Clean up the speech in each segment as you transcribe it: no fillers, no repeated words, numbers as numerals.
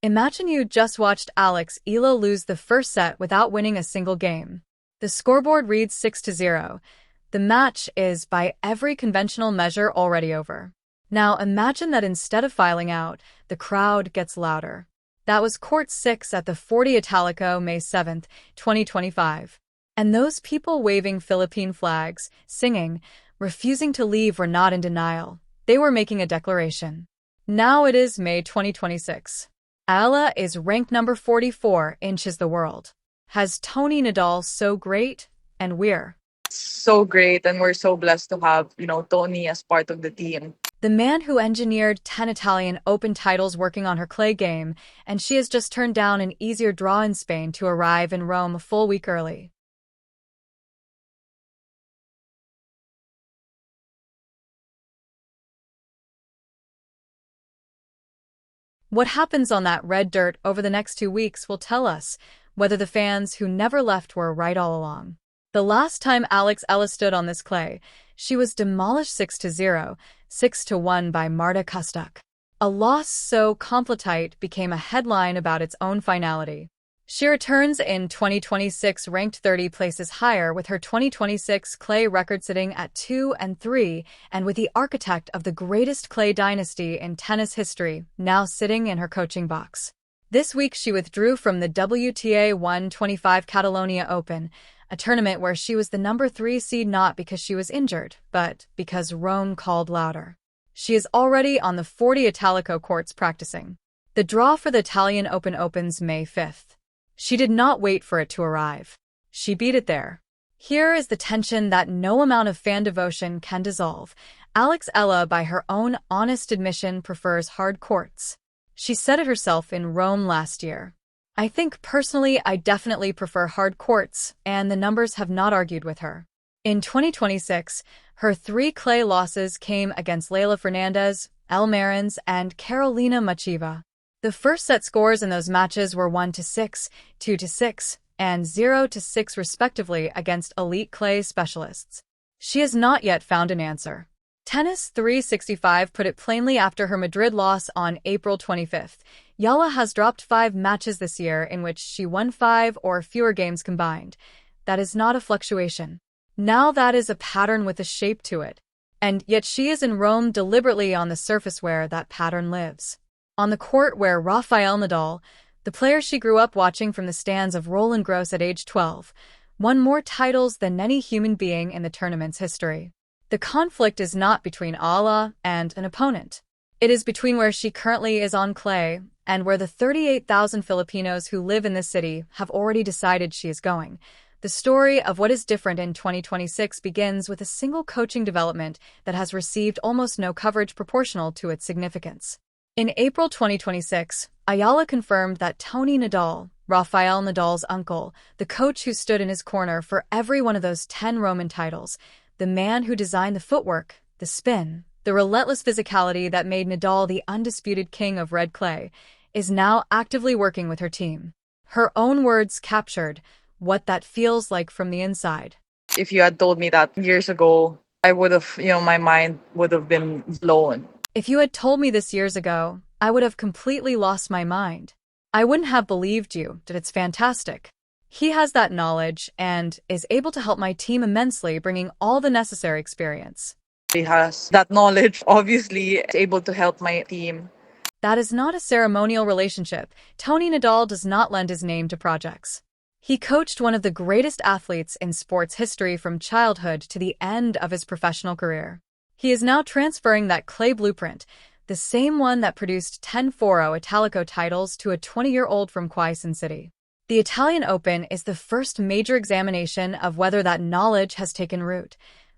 Imagine you just watched Alex Eala lose the first set without winning a single game. The scoreboard reads 6-0. The match is, by every conventional measure, already over. Now imagine that instead of filing out, the crowd gets louder. That was Court 6 at the 40 Italico, May 7, 2025. And those people waving Philippine flags, singing, refusing to leave were not in denial. They were making a declaration. Now it is May 2026. Eala is ranked number 44 inches the world. Has Tony Nadal so great? And we're So great, and we're so blessed to have, Tony as part of the team. the man who engineered 10 Italian Open titles working on her clay game, and she has just turned down an easier draw in Spain to arrive in Rome a full week early. What happens on that red dirt over the next 2 weeks will tell us whether the fans who never left were right all along. The last time Alex Eala stood on this clay, she was demolished 6-0, 6-1 by Marta Kustuk. A loss so complete became a headline about its own finality. She returns in 2026 ranked 30 places higher with her 2026 clay record sitting at 2-3 and with the architect of the greatest clay dynasty in tennis history now sitting in her coaching box. This week she withdrew from the WTA 125 Catalonia Open, a tournament where she was the number 3 seed not because she was injured, but because Rome called louder. She is already on the 40 Italico courts practicing. The draw for the Italian Open opens May 5th. She did not wait for it to arrive. She beat it there. Here is the tension that no amount of fan devotion can dissolve. Alex Eala, by her own honest admission, prefers hard courts. She said it herself in Rome last year. I think personally I definitely prefer hard courts, and the numbers have not argued with her. In 2026, her 3 clay losses came against Leylah Fernandez, Elle Marins, and Karolina Muchova. The first set scores in those matches were 1-6, 2-6, and 0-6 respectively against elite clay specialists. She has not yet found an answer. Tennis 365 put it plainly after her Madrid loss on April 25th. Eala has dropped 5 matches this year in which she won 5 or fewer games combined. That is not a fluctuation. Now that is a pattern with a shape to it. And yet she is in Rome deliberately on the surface where that pattern lives. On the court where Rafael Nadal, the player she grew up watching from the stands of Roland Garros at age 12, won more titles than any human being in the tournament's history. The conflict is not between Eala and an opponent. It is between where she currently is on clay and where the 38,000 Filipinos who live in this city have already decided she is going. The story of what is different in 2026 begins with a single coaching development that has received almost no coverage proportional to its significance. In April 2026, Eala confirmed that Tony Nadal, Rafael Nadal's uncle, the coach who stood in his corner for every one of those 10 Roman titles, the man who designed the footwork, the spin, the relentless physicality that made Nadal the undisputed king of red clay, is now actively working with her team. Her own words captured what that feels like from the inside. If you had told me that years ago, I would have, my mind would have been blown. If you had told me this years ago, I would have completely lost my mind. I wouldn't have believed you that it's fantastic. He has that knowledge and is able to help my team immensely, bringing all the necessary experience. He has that knowledge, obviously, is able to help my team. That is not a ceremonial relationship. Tony Nadal does not lend his name to projects. He coached one of the greatest athletes in sports history from childhood to the end of his professional career. He is now transferring that clay blueprint, the same one that produced 10 Foro Italico titles, to a 20-year-old from Quezon City. The Italian Open is the first major examination of whether that knowledge has taken root.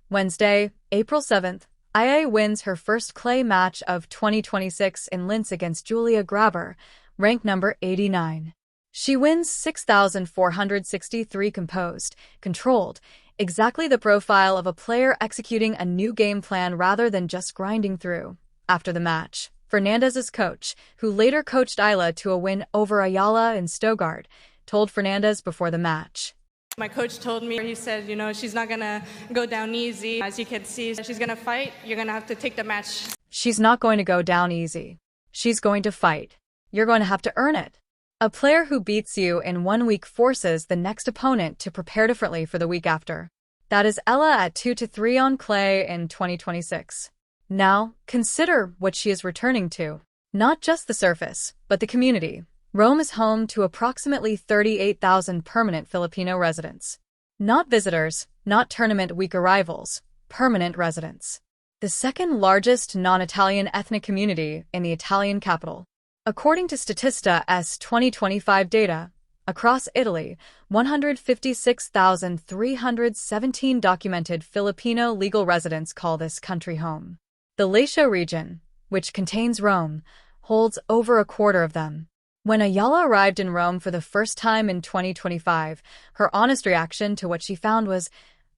Wednesday, April 7th, Eala wins her first clay match of 2026 in Linz against Julia Graber, ranked number 89. She wins 6,463 composed, controlled, exactly the profile of a player executing a new game plan rather than just grinding through. After the match, Fernandez's coach, who later coached Eala to a win over Eala in Stuttgart, told Fernandez before the match. My coach told me, he said, she's not going to go down easy. As you can see, she's going to fight. You're going to have to take the match. She's not going to go down easy. She's going to fight. You're going to have to earn it. A player who beats you in 1 week forces the next opponent to prepare differently for the week after. That is Eala at 2-3 on clay in 2026. Now, consider what she is returning to. Not just the surface, but the community. Rome is home to approximately 38,000 permanent Filipino residents. Not visitors, not tournament week arrivals, permanent residents. The second largest non-Italian ethnic community in the Italian capital. According to Statista's 2025 data, across Italy, 156,317 documented Filipino legal residents call this country home. The Lazio region, which contains Rome, holds over a quarter of them. When Eala arrived in Rome for the first time in 2025, her honest reaction to what she found was,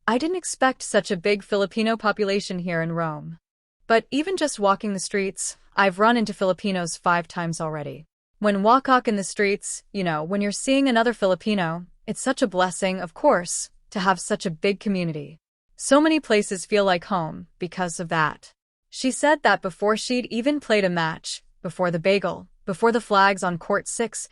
"I didn't expect such a big Filipino population here in Rome. But even just walking the streets, I've run into Filipinos 5 times already. When walk in the streets, when you're seeing another Filipino, it's such a blessing, of course, to have such a big community. So many places feel like home because of that." She said that before she'd even played a match, before the bagel, before the flags on Court 6,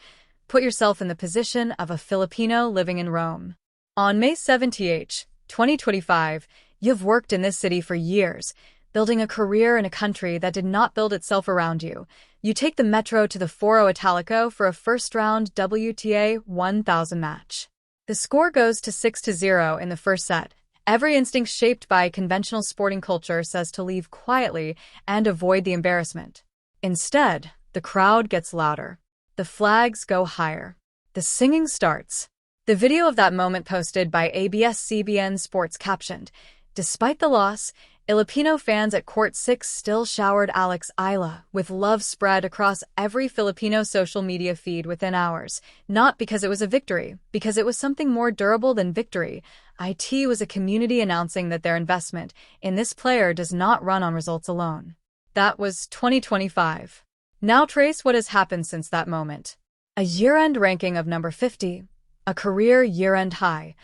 put yourself in the position of a Filipino living in Rome. On May 17, 2025, you've worked in this city for years, building a career in a country that did not build itself around you. You take the metro to the Foro Italico for a first-round WTA 1000 match. The score goes to 6-0 in the first set. Every instinct shaped by conventional sporting culture says to leave quietly and avoid the embarrassment. Instead, the crowd gets louder. The flags go higher. The singing starts. The video of that moment posted by ABS-CBN Sports captioned, "Despite the loss, Filipino fans at Court 6 still showered Alex Eala with love spread across every Filipino social media feed within hours. Not because it was a victory, because it was something more durable than victory. It was a community announcing that their investment in this player does not run on results alone." That was 2025. Now trace what has happened since that moment. A year-end ranking of number 50, a career year-end high,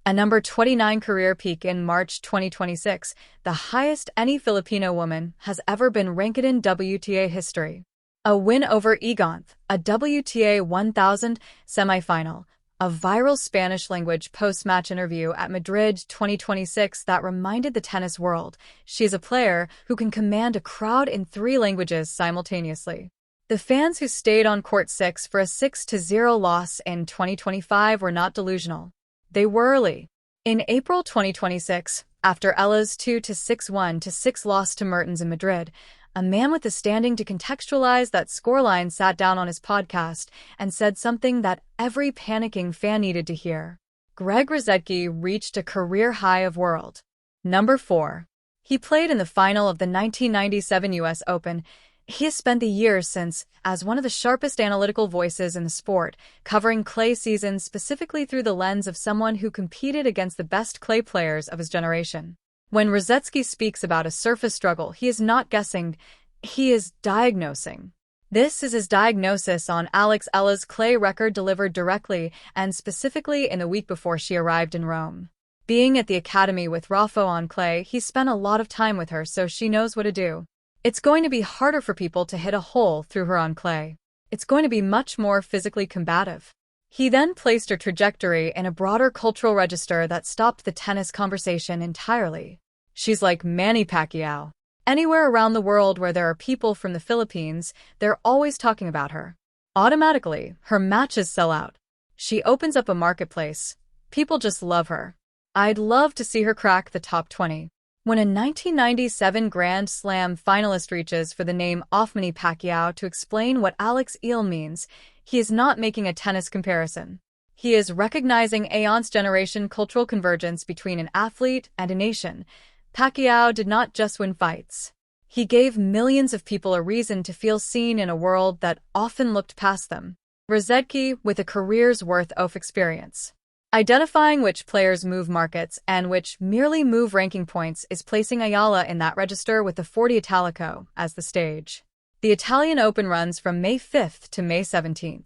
a number 29 career peak in March 2026, the highest any Filipino woman has ever been ranked in WTA history. A win over Egonth, a WTA 1000 semifinal, a viral Spanish-language post-match interview at Madrid 2026 that reminded the tennis world she's a player who can command a crowd in 3 languages simultaneously. The fans who stayed on Court 6 for a 6-0 loss in 2025 were not delusional. They were early. In April 2026, after Eala's 2-6-1-6 loss to Mertens in Madrid, a man with the standing to contextualize that scoreline sat down on his podcast and said something that every panicking fan needed to hear. Greg Ruzecki reached a career high of world number 4. He played in the final of the 1997 US Open. He has spent the years since as one of the sharpest analytical voices in the sport, covering clay seasons specifically through the lens of someone who competed against the best clay players of his generation. When Ruzecki speaks about a surface struggle, he is not guessing, he is diagnosing. This is his diagnosis on Alex Eala's clay record delivered directly and specifically in the week before she arrived in Rome. Being at the academy with Rafa on clay, he spent a lot of time with her, so she knows what to do. It's going to be harder for people to hit a hole through her on clay. It's going to be much more physically combative. He then placed her trajectory in a broader cultural register that stopped the tennis conversation entirely. She's like Manny Pacquiao. Anywhere around the world where there are people from the Philippines, they're always talking about her. Automatically, her matches sell out. She opens up a marketplace. People just love her. I'd love to see her crack the top 20. When a 1997 Grand Slam finalist reaches for the name of Manny Pacquiao to explain what Alex Eala means, he is not making a tennis comparison. He is recognizing Aeon's generation cultural convergence between an athlete and a nation. Pacquiao did not just win fights. He gave millions of people a reason to feel seen in a world that often looked past them. Ruzecki with a career's worth of experience. Identifying which players move markets and which merely move ranking points is placing Eala in that register with the 40 Italico as the stage. The Italian Open runs from May 5th to May 17th.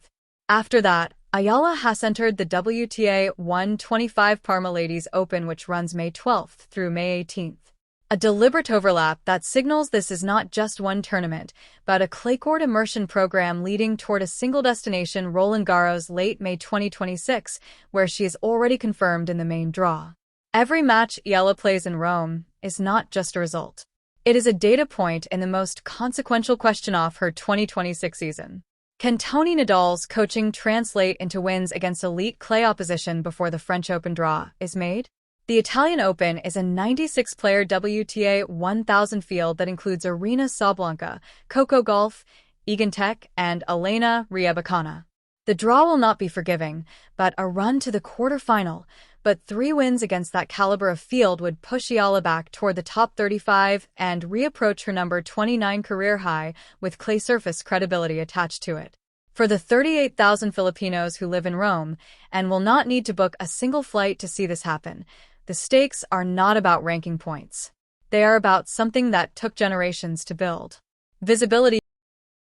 After that, Eala has entered the WTA 125 Parma Ladies Open, which runs May 12th through May 18th. A deliberate overlap that signals this is not just one tournament, but a clay court immersion program leading toward a single destination, Roland Garros, late May 2026, where she is already confirmed in the main draw. Every match Eala plays in Rome is not just a result. It is a data point in the most consequential question of her 2026 season. Can Tony Nadal's coaching translate into wins against elite clay opposition before the French Open draw is made? The Italian Open is a 96-player WTA 1000 field that includes Aryna Sabalenka, Coco Gauff, Egan Tech, and Elena Rybakina. The draw will not be forgiving, but a run to the quarterfinal. But 3 wins against that caliber of field would push Eala back toward the top 35 and reapproach her number 29 career high with clay surface credibility attached to it. For the 38,000 Filipinos who live in Rome and will not need to book a single flight to see this happen, the stakes are not about ranking points. They are about something that took generations to build: visibility.